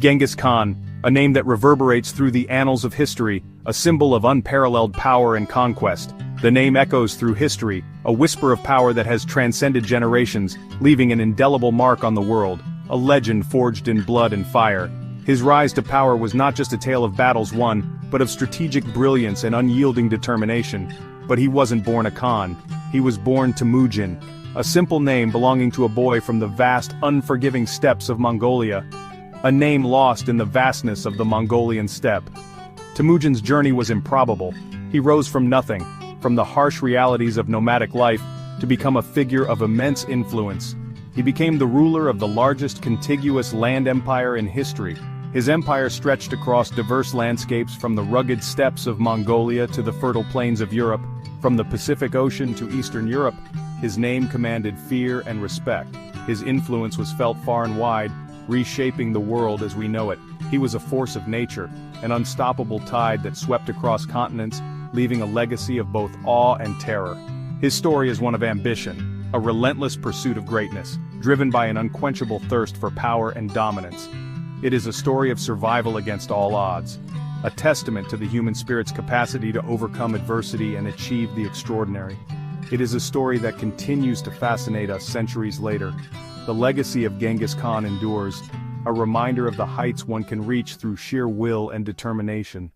Genghis Khan, a name that reverberates through the annals of history, a symbol of unparalleled power and conquest. The name echoes through history, a whisper of power that has transcended generations, leaving an indelible mark on the world, a legend forged in blood and fire. His rise to power was not just a tale of battles won, but of strategic brilliance and unyielding determination. But he wasn't born a Khan. He was born Temujin, a simple name belonging to a boy from the vast, unforgiving steppes of Mongolia. A name lost in the vastness of the Mongolian steppe. Temujin's journey was improbable. He rose from nothing, from the harsh realities of nomadic life, to become a figure of immense influence. He became the ruler of the largest contiguous land empire in history. His empire stretched across diverse landscapes from the rugged steppes of Mongolia to the fertile plains of Europe, from the Pacific Ocean to Eastern Europe. His name commanded fear and respect. His influence was felt far and wide, reshaping the world as we know it. He was a force of nature, an unstoppable tide that swept across continents, leaving a legacy of both awe and terror. His story is one of ambition, a relentless pursuit of greatness, driven by an unquenchable thirst for power and dominance. It is a story of survival against all odds, a testament to the human spirit's capacity to overcome adversity and achieve the extraordinary. It is a story that continues to fascinate us centuries later. The legacy of Genghis Khan endures, a reminder of the heights one can reach through sheer will and determination.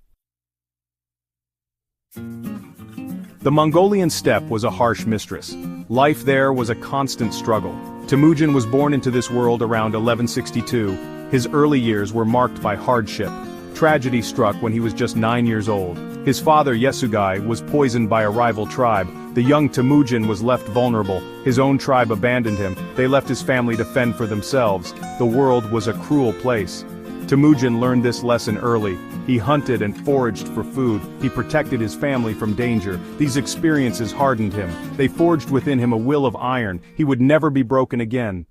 The Mongolian steppe was a harsh mistress. Life there was a constant struggle. Temujin was born into this world around 1162. His early years were marked by hardship. Tragedy struck when he was just 9 years old. His father Yesugai was poisoned by a rival tribe. The young Temujin was left vulnerable. His own tribe abandoned him. They left his family to fend for themselves. The world was a cruel place. Temujin learned this lesson early. He hunted and foraged for food. He protected his family from danger. These experiences hardened him. They forged within him a will of iron. He would never be broken again.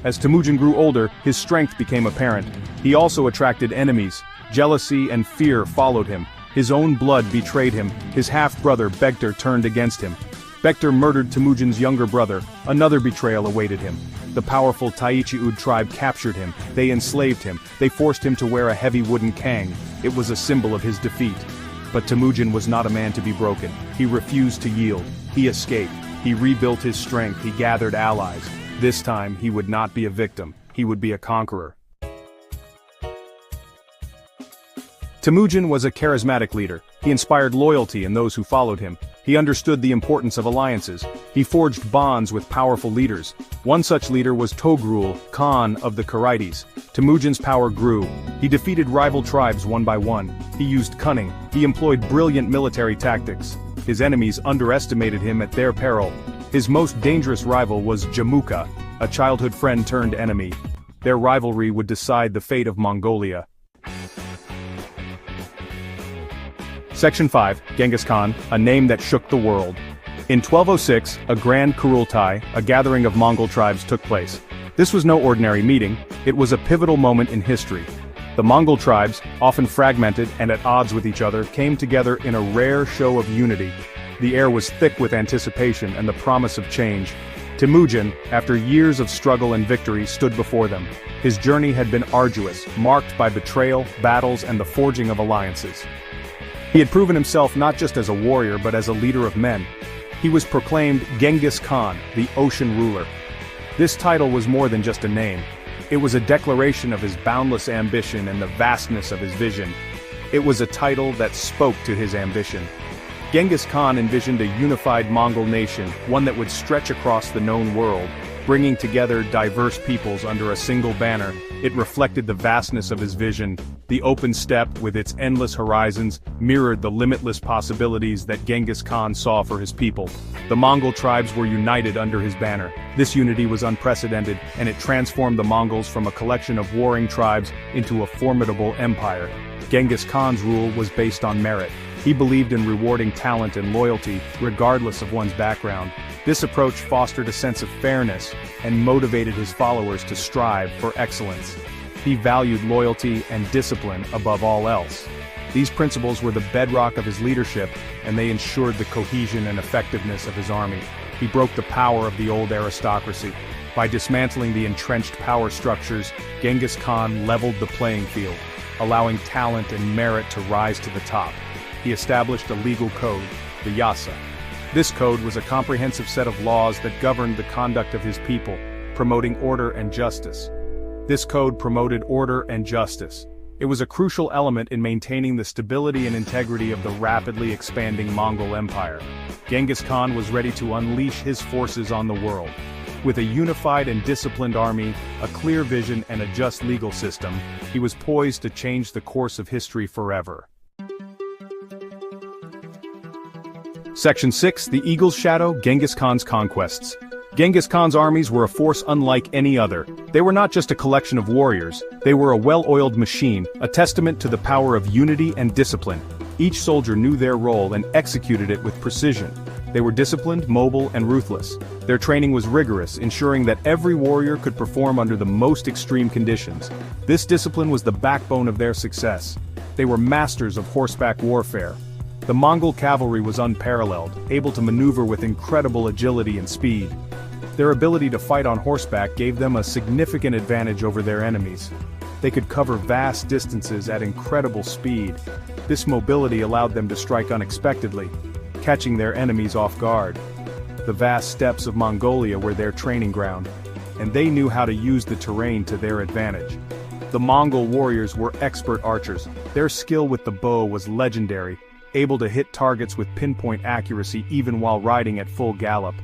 As Temujin grew older, his strength became apparent. He also attracted enemies. Jealousy and fear followed him. His own blood betrayed him. His half-brother Bektar turned against him. Bektar murdered Temujin's younger brother. Another betrayal awaited him. The powerful Taichiud tribe captured him. They enslaved him. They forced him to wear a heavy wooden kang. It was a symbol of his defeat. But Temujin was not a man to be broken. He refused to yield. He escaped. He rebuilt his strength. He gathered allies. This time, he would not be a victim. He would be a conqueror. Temujin was a charismatic leader. He inspired loyalty in those who followed him. He understood the importance of alliances. He forged bonds with powerful leaders. One such leader was Togrul, Khan of the Karaites. Temujin's power grew. He defeated rival tribes one by one. He used cunning. He employed brilliant military tactics. His enemies underestimated him at their peril. His most dangerous rival was Jamuka, a childhood friend turned enemy. Their rivalry would decide the fate of Mongolia. Section 5, Genghis Khan, a name that shook the world. In 1206, a grand Kurultai, a gathering of Mongol tribes, took place. This was no ordinary meeting, it was a pivotal moment in history. The Mongol tribes, often fragmented and at odds with each other, came together in a rare show of unity. The air was thick with anticipation and the promise of change. Temujin, after years of struggle and victory, stood before them. His journey had been arduous, marked by betrayal, battles, and the forging of alliances. He had proven himself not just as a warrior but as a leader of men. He was proclaimed Genghis Khan, the ocean ruler. This title was more than just a name. It was a declaration of his boundless ambition and the vastness of his vision. It was a title that spoke to his ambition. Genghis Khan envisioned a unified Mongol nation, one that would stretch across the known world, bringing together diverse peoples under a single banner. It reflected the vastness of his vision. The open steppe, with its endless horizons, mirrored the limitless possibilities that Genghis Khan saw for his people. The Mongol tribes were united under his banner. This unity was unprecedented, and it transformed the Mongols from a collection of warring tribes into a formidable empire. Genghis Khan's rule was based on merit. He believed in rewarding talent and loyalty, regardless of one's background. This approach fostered a sense of fairness and motivated his followers to strive for excellence. He valued loyalty and discipline above all else. These principles were the bedrock of his leadership, and they ensured the cohesion and effectiveness of his army. He broke the power of the old aristocracy. By dismantling the entrenched power structures, Genghis Khan leveled the playing field, allowing talent and merit to rise to the top. He established a legal code, the Yasa. This code was a comprehensive set of laws that governed the conduct of his people, promoting order and justice. This code promoted order and justice. It was a crucial element in maintaining the stability and integrity of the rapidly expanding Mongol Empire. Genghis Khan was ready to unleash his forces on the world. With a unified and disciplined army, a clear vision and a just legal system, he was poised to change the course of history forever. Section 6, The Eagle's Shadow, Genghis Khan's Conquests. Genghis Khan's armies were a force unlike any other. They were not just a collection of warriors, they were a well-oiled machine, a testament to the power of unity and discipline. Each soldier knew their role and executed it with precision. They were disciplined, mobile, and ruthless. Their training was rigorous, ensuring that every warrior could perform under the most extreme conditions. This discipline was the backbone of their success. They were masters of horseback warfare. The Mongol cavalry was unparalleled, able to maneuver with incredible agility and speed. Their ability to fight on horseback gave them a significant advantage over their enemies. They could cover vast distances at incredible speed. This mobility allowed them to strike unexpectedly, catching their enemies off guard. The vast steppes of Mongolia were their training ground, and they knew how to use the terrain to their advantage. The Mongol warriors were expert archers. Their skill with the bow was legendary, able to hit targets with pinpoint accuracy even while riding at full gallop.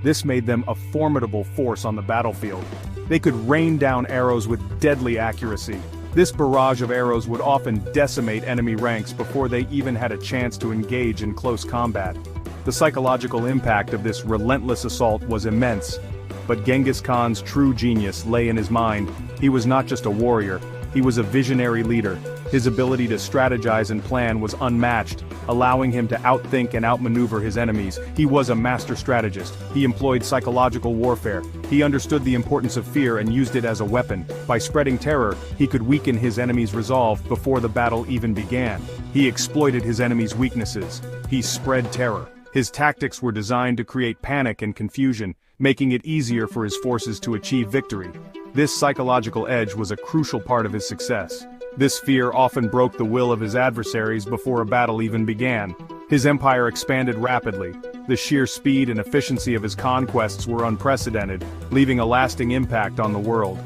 This made them a formidable force on the battlefield. They could rain down arrows with deadly accuracy. This barrage of arrows would often decimate enemy ranks before they even had a chance to engage in close combat. The psychological impact of this relentless assault was immense. But Genghis Khan's true genius lay in his mind. He was not just a warrior, he was a visionary leader. His ability to strategize and plan was unmatched, allowing him to outthink and outmaneuver his enemies. He was a master strategist. He employed psychological warfare. He understood the importance of fear and used it as a weapon. By spreading terror, he could weaken his enemy's resolve before the battle even began. He exploited his enemy's weaknesses. He spread terror. His tactics were designed to create panic and confusion, making it easier for his forces to achieve victory. This psychological edge was a crucial part of his success. This fear often broke the will of his adversaries before a battle even began. His empire expanded rapidly. The sheer speed and efficiency of his conquests were unprecedented, leaving a lasting impact on the world.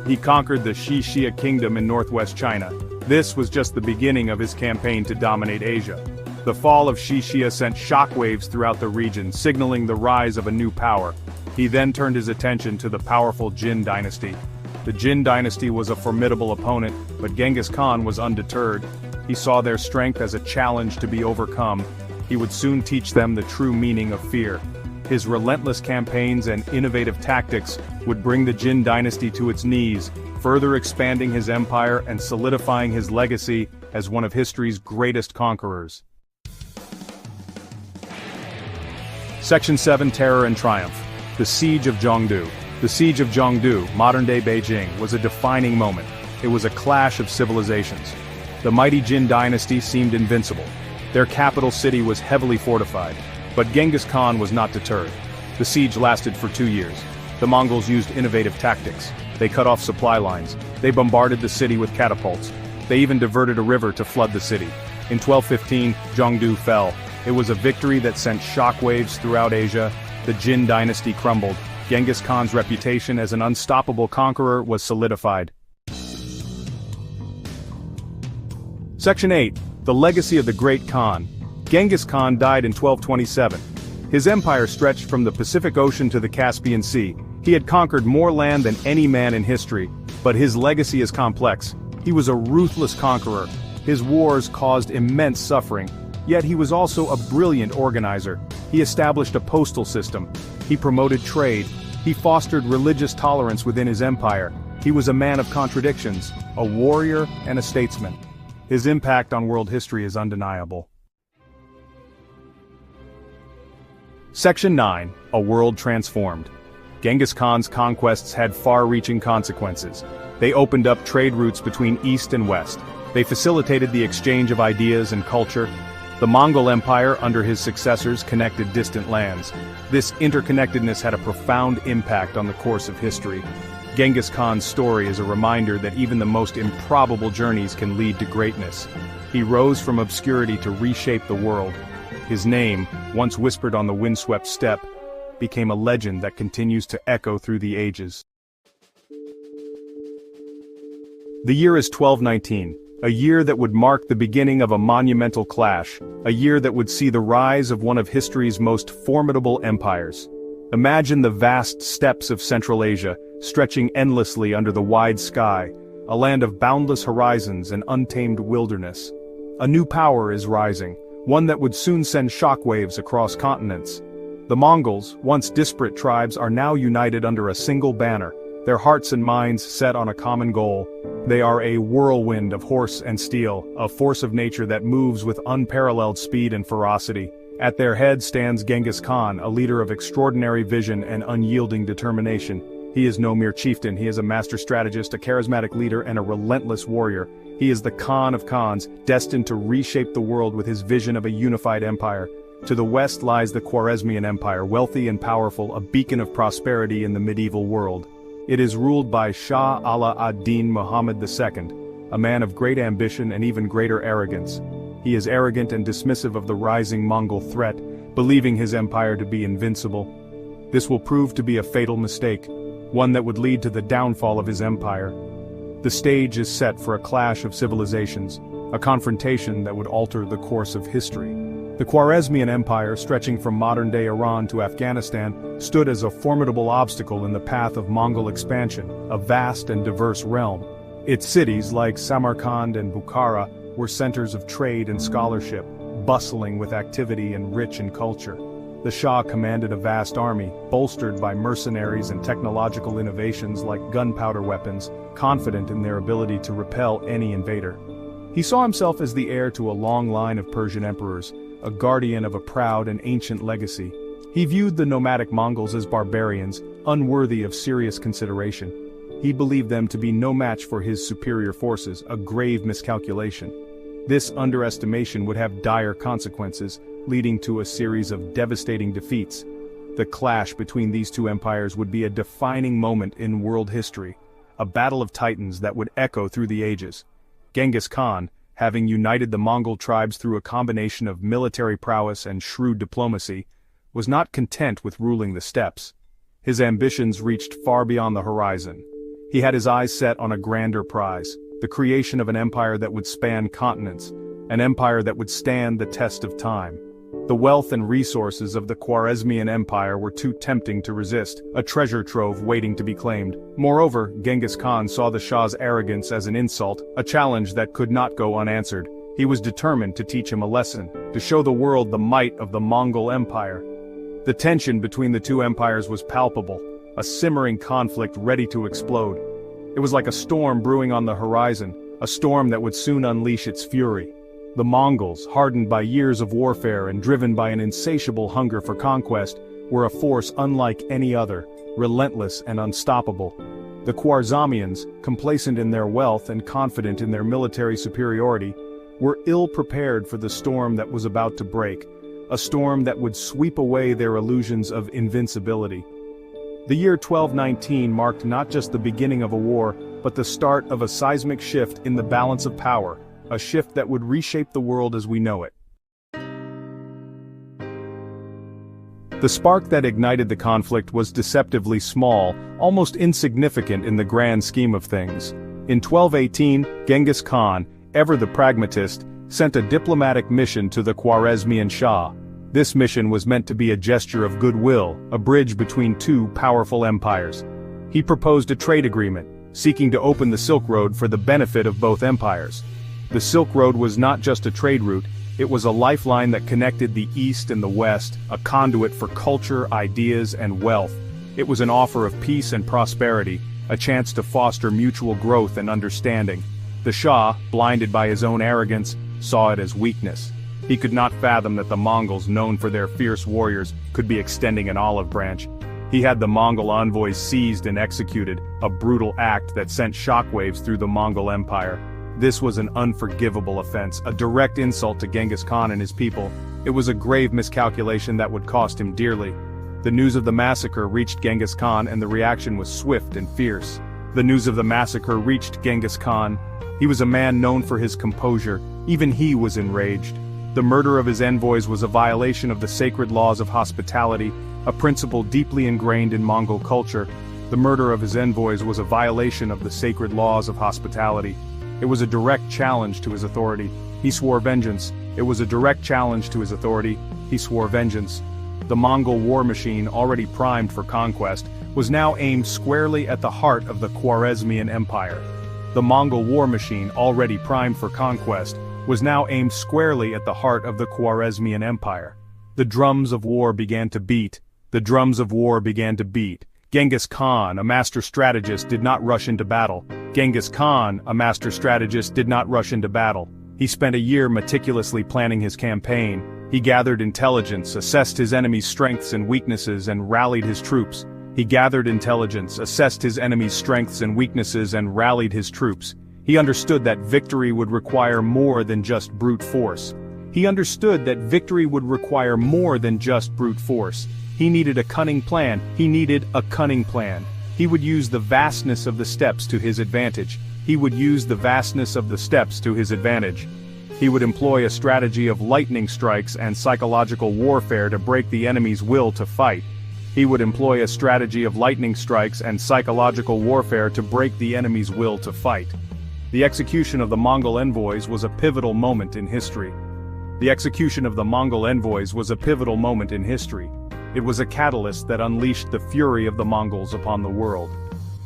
He conquered the Xixia kingdom in northwest China. This was just the beginning of his campaign to dominate Asia. The fall of Xixia sent shockwaves throughout the region, signaling the rise of a new power. He then turned his attention to the powerful Jin dynasty. The Jin dynasty was a formidable opponent, but Genghis Khan was undeterred. He saw their strength as a challenge to be overcome. He would soon teach them the true meaning of fear. His relentless campaigns and innovative tactics would bring the Jin dynasty to its knees, further expanding his empire and solidifying his legacy as one of history's greatest conquerors. Section 7, Terror and Triumph. The Siege of Zhongdu. The Siege of Zhongdu, modern-day Beijing, was a defining moment. It was a clash of civilizations. The mighty Jin dynasty seemed invincible. Their capital city was heavily fortified. But Genghis Khan was not deterred. The siege lasted for 2 years. The Mongols used innovative tactics. They cut off supply lines. They bombarded the city with catapults. They even diverted a river to flood the city. In 1215, Zhongdu fell. It was a victory that sent shockwaves throughout Asia. The Jin dynasty crumbled. Genghis Khan's reputation as an unstoppable conqueror was solidified. Section 8. The Legacy of the Great Khan. Genghis Khan died in 1227. His empire stretched from the Pacific Ocean to the Caspian Sea. He had conquered more land than any man in history, but his legacy is complex. He was a ruthless conqueror. His wars caused immense suffering, yet he was also a brilliant organizer. He established a postal system. He promoted trade. He fostered religious tolerance within his empire. He was a man of contradictions, a warrior and a statesman. His impact on world history is undeniable. Section 9. A World Transformed. Genghis Khan's conquests had far-reaching consequences. They opened up trade routes between East and West. They facilitated the exchange of ideas and culture. The Mongol Empire, under his successors, connected distant lands. This interconnectedness had a profound impact on the course of history. Genghis Khan's story is a reminder that even the most improbable journeys can lead to greatness. He rose from obscurity to reshape the world. His name, once whispered on the windswept steppe, became a legend that continues to echo through the ages. The year is 1219. A year that would mark the beginning of a monumental clash, a year that would see the rise of one of history's most formidable empires. Imagine the vast steppes of Central Asia, stretching endlessly under the wide sky, a land of boundless horizons and untamed wilderness. A new power is rising, one that would soon send shockwaves across continents. The Mongols, once disparate tribes, are now united under a single banner, their hearts and minds set on a common goal. They are a whirlwind of horse and steel, a force of nature that moves with unparalleled speed and ferocity. At their head stands Genghis Khan, a leader of extraordinary vision and unyielding determination. He is no mere chieftain, he is a master strategist, a charismatic leader, and a relentless warrior. He is the Khan of Khans, destined to reshape the world with his vision of a unified empire. To the west lies the Khwarezmian Empire, wealthy and powerful, a beacon of prosperity in the medieval world. It is ruled by Shah Ala ad-Din Muhammad II, a man of great ambition and even greater arrogance. He is arrogant and dismissive of the rising Mongol threat, believing his empire to be invincible. This will prove to be a fatal mistake, one that would lead to the downfall of his empire. The stage is set for a clash of civilizations, a confrontation that would alter the course of history. The Khwarezmian Empire, stretching from modern-day Iran to Afghanistan, stood as a formidable obstacle in the path of Mongol expansion, a vast and diverse realm. Its cities, like Samarkand and Bukhara, were centers of trade and scholarship, bustling with activity and rich in culture. The Shah commanded a vast army, bolstered by mercenaries and technological innovations like gunpowder weapons, confident in their ability to repel any invader. He saw himself as the heir to a long line of Persian emperors, a guardian of a proud and ancient legacy. He viewed the nomadic Mongols as barbarians, unworthy of serious consideration. He believed them to be no match for his superior forces, a grave miscalculation. This underestimation would have dire consequences, leading to a series of devastating defeats. The clash between these two empires would be a defining moment in world history, a battle of titans that would echo through the ages. Genghis Khan, having united the Mongol tribes through a combination of military prowess and shrewd diplomacy, was not content with ruling the steppes. His ambitions reached far beyond the horizon. He had his eyes set on a grander prize, the creation of an empire that would span continents, an empire that would stand the test of time. The wealth and resources of the Khwarezmian Empire were too tempting to resist, a treasure trove waiting to be claimed. Moreover, Genghis Khan saw the Shah's arrogance as an insult, a challenge that could not go unanswered. He was determined to teach him a lesson, to show the world the might of the Mongol Empire. The tension between the two empires was palpable, a simmering conflict ready to explode. It was like a storm brewing on the horizon, a storm that would soon unleash its fury. The Mongols, hardened by years of warfare and driven by an insatiable hunger for conquest, were a force unlike any other, relentless and unstoppable. The Khwarezmians, complacent in their wealth and confident in their military superiority, were ill-prepared for the storm that was about to break, a storm that would sweep away their illusions of invincibility. The year 1219 marked not just the beginning of a war, but the start of a seismic shift in the balance of power, a shift that would reshape the world as we know it. The spark that ignited the conflict was deceptively small, almost insignificant in the grand scheme of things. In 1218, Genghis Khan, ever the pragmatist, sent a diplomatic mission to the Khwarezmian Shah. This mission was meant to be a gesture of goodwill, a bridge between two powerful empires. He proposed a trade agreement, seeking to open the Silk Road for the benefit of both empires. The Silk Road was not just a trade route, it was a lifeline that connected the East and the West, a conduit for culture, ideas, and wealth. It was an offer of peace and prosperity, a chance to foster mutual growth and understanding. The Shah, blinded by his own arrogance, saw it as weakness. He could not fathom that the Mongols, known for their fierce warriors, could be extending an olive branch. He had the Mongol envoys seized and executed, a brutal act that sent shockwaves through the Mongol Empire. This was an unforgivable offense, a direct insult to Genghis Khan and his people. It was a grave miscalculation that would cost him dearly. The news of the massacre reached Genghis Khan and the reaction was swift and fierce. The news of the massacre reached Genghis Khan. He was a man known for his composure. Even he was enraged. The murder of his envoys was a violation of the sacred laws of hospitality, a principle deeply ingrained in Mongol culture. The murder of his envoys was a violation of the sacred laws of hospitality. It was a direct challenge to his authority. He swore vengeance. It was a direct challenge to his authority. He swore vengeance. The Mongol war machine, already primed for conquest, was now aimed squarely at the heart of the Khwarezmian Empire. The Mongol war machine, already primed for conquest, was now aimed squarely at the heart of the Khwarezmian Empire. The drums of war began to beat. The drums of war began to beat. Genghis Khan, a master strategist, did not rush into battle. Genghis Khan, a master strategist, did not rush into battle. He spent a year meticulously planning his campaign. He gathered intelligence, assessed his enemy's strengths and weaknesses, and rallied his troops. He gathered intelligence, assessed his enemy's strengths and weaknesses, and rallied his troops. He understood that victory would require more than just brute force. He understood that victory would require more than just brute force. He needed a cunning plan. He needed a cunning plan. He would use the vastness of the steppes to his advantage. He would use the vastness of the steppes to his advantage. He would employ a strategy of lightning strikes and psychological warfare to break the enemy's will to fight. He would employ a strategy of lightning strikes and psychological warfare to break the enemy's will to fight. The execution of the Mongol envoys was a pivotal moment in history. The execution of the Mongol envoys was a pivotal moment in history. It was a catalyst that unleashed the fury of the Mongols upon the world.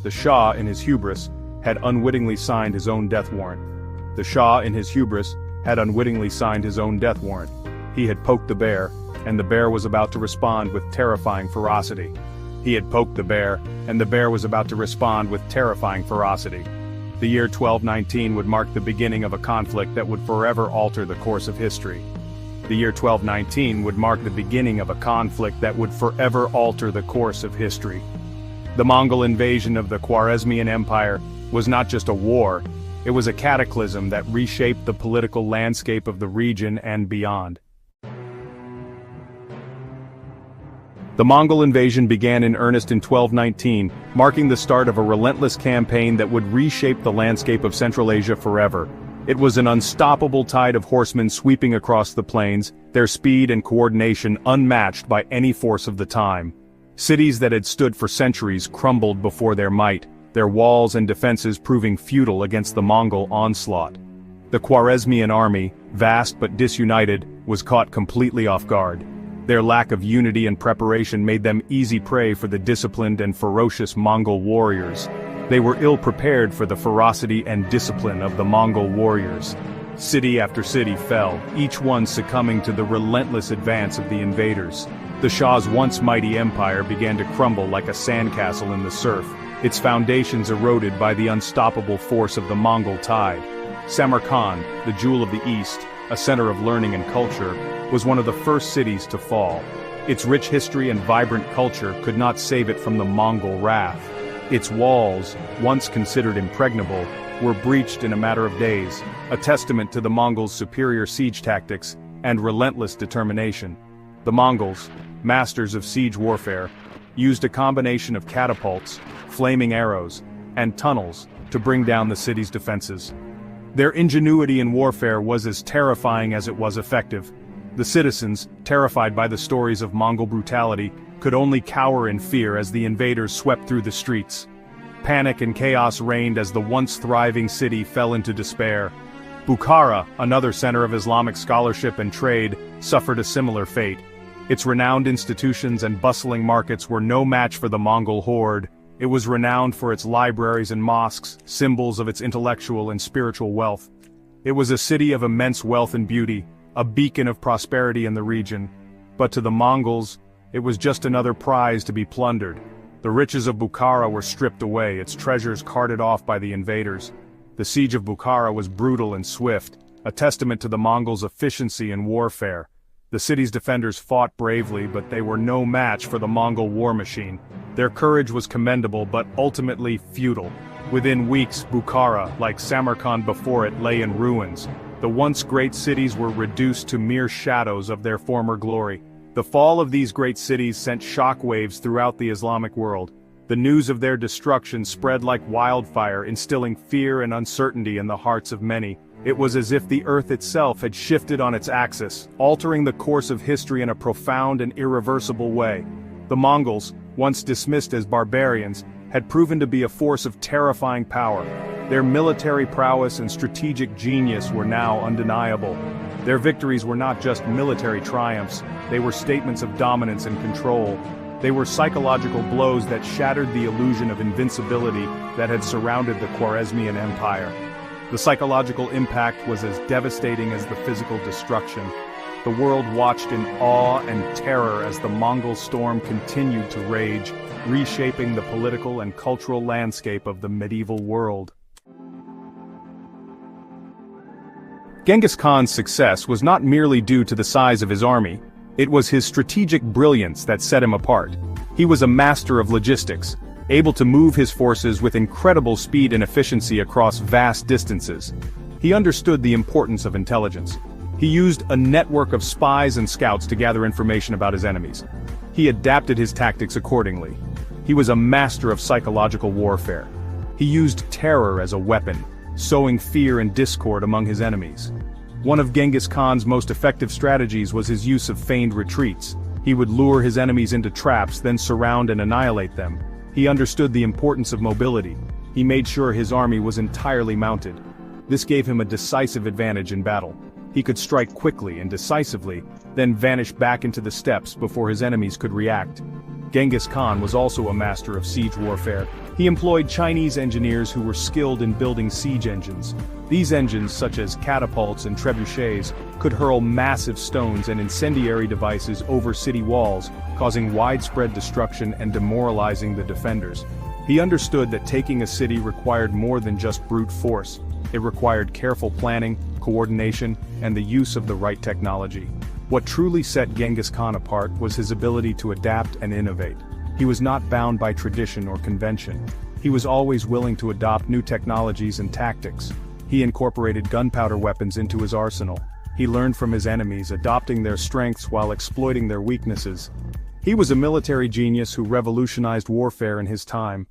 The Shah, in his hubris, had unwittingly signed his own death warrant. The Shah, in his hubris, had unwittingly signed his own death warrant. He had poked the bear, and the bear was about to respond with terrifying ferocity. He had poked the bear, and the bear was about to respond with terrifying ferocity. The year 1219 would mark the beginning of a conflict that would forever alter the course of history. The year 1219 would mark the beginning of a conflict that would forever alter the course of history. The Mongol invasion of the Khwarezmian Empire was not just a war, it was a cataclysm that reshaped the political landscape of the region and beyond. The Mongol invasion began in earnest in 1219, marking the start of a relentless campaign that would reshape the landscape of Central Asia forever. It was an unstoppable tide of horsemen sweeping across the plains, their speed and coordination unmatched by any force of the time. Cities that had stood for centuries crumbled before their might, their walls and defenses proving futile against the Mongol onslaught. The Khwarezmian army, vast but disunited, was caught completely off guard. Their lack of unity and preparation made them easy prey for the disciplined and ferocious Mongol warriors. They were ill-prepared for the ferocity and discipline of the Mongol warriors. City after city fell, each one succumbing to the relentless advance of the invaders. The Shah's once mighty empire began to crumble like a sandcastle in the surf, its foundations eroded by the unstoppable force of the Mongol tide. Samarkand, the jewel of the East, a center of learning and culture, was one of the first cities to fall. Its rich history and vibrant culture could not save it from the Mongol wrath. Its walls, once considered impregnable, were breached in a matter of days, a testament to the Mongols' superior siege tactics and relentless determination. The Mongols, masters of siege warfare, used a combination of catapults, flaming arrows, and tunnels to bring down the city's defenses. Their ingenuity in warfare was as terrifying as it was effective. The citizens, terrified by the stories of Mongol brutality, could only cower in fear as the invaders swept through the streets. Panic and chaos reigned as the once thriving city fell into despair. Bukhara, another center of Islamic scholarship and trade, suffered a similar fate. Its renowned institutions and bustling markets were no match for the Mongol horde. It was renowned for its libraries and mosques, symbols of its intellectual and spiritual wealth. It was a city of immense wealth and beauty, a beacon of prosperity in the region. But to the Mongols, it was just another prize to be plundered. The riches of Bukhara were stripped away, its treasures carted off by the invaders. The siege of Bukhara was brutal and swift, a testament to the Mongols' efficiency in warfare. The city's defenders fought bravely, but they were no match for the Mongol war machine. Their courage was commendable but ultimately futile. Within weeks, Bukhara, like Samarkand before it, lay in ruins. The once great cities were reduced to mere shadows of their former glory. The fall of these great cities sent shockwaves throughout the Islamic world. The news of their destruction spread like wildfire, instilling fear and uncertainty in the hearts of many. It was as if the earth itself had shifted on its axis, altering the course of history in a profound and irreversible way. The Mongols, once dismissed as barbarians, had proven to be a force of terrifying power. Their military prowess and strategic genius were now undeniable. Their victories were not just military triumphs, they were statements of dominance and control. They were psychological blows that shattered the illusion of invincibility that had surrounded the Khwarezmian Empire. The psychological impact was as devastating as the physical destruction. The world watched in awe and terror as the Mongol storm continued to rage, reshaping the political and cultural landscape of the medieval world. Genghis Khan's success was not merely due to the size of his army. It was his strategic brilliance that set him apart. He was a master of logistics, able to move his forces with incredible speed and efficiency across vast distances. He understood the importance of intelligence. He used a network of spies and scouts to gather information about his enemies. He adapted his tactics accordingly. He was a master of psychological warfare. He used terror as a weapon, sowing fear and discord among his enemies. One of Genghis Khan's most effective strategies was his use of feigned retreats. He would lure his enemies into traps, then surround and annihilate them. He understood the importance of mobility. He made sure his army was entirely mounted. This gave him a decisive advantage in battle. He could strike quickly and decisively, then vanish back into the steppes before his enemies could react. Genghis Khan was also a master of siege warfare. He employed Chinese engineers who were skilled in building siege engines. These engines, such as catapults and trebuchets, could hurl massive stones and incendiary devices over city walls, causing widespread destruction and demoralizing the defenders. He understood that taking a city required more than just brute force. It required careful planning, coordination, and the use of the right technology. What truly set Genghis Khan apart was his ability to adapt and innovate. He was not bound by tradition or convention. He was always willing to adopt new technologies and tactics. He incorporated gunpowder weapons into his arsenal. He learned from his enemies, adopting their strengths while exploiting their weaknesses. He was a military genius who revolutionized warfare in his time.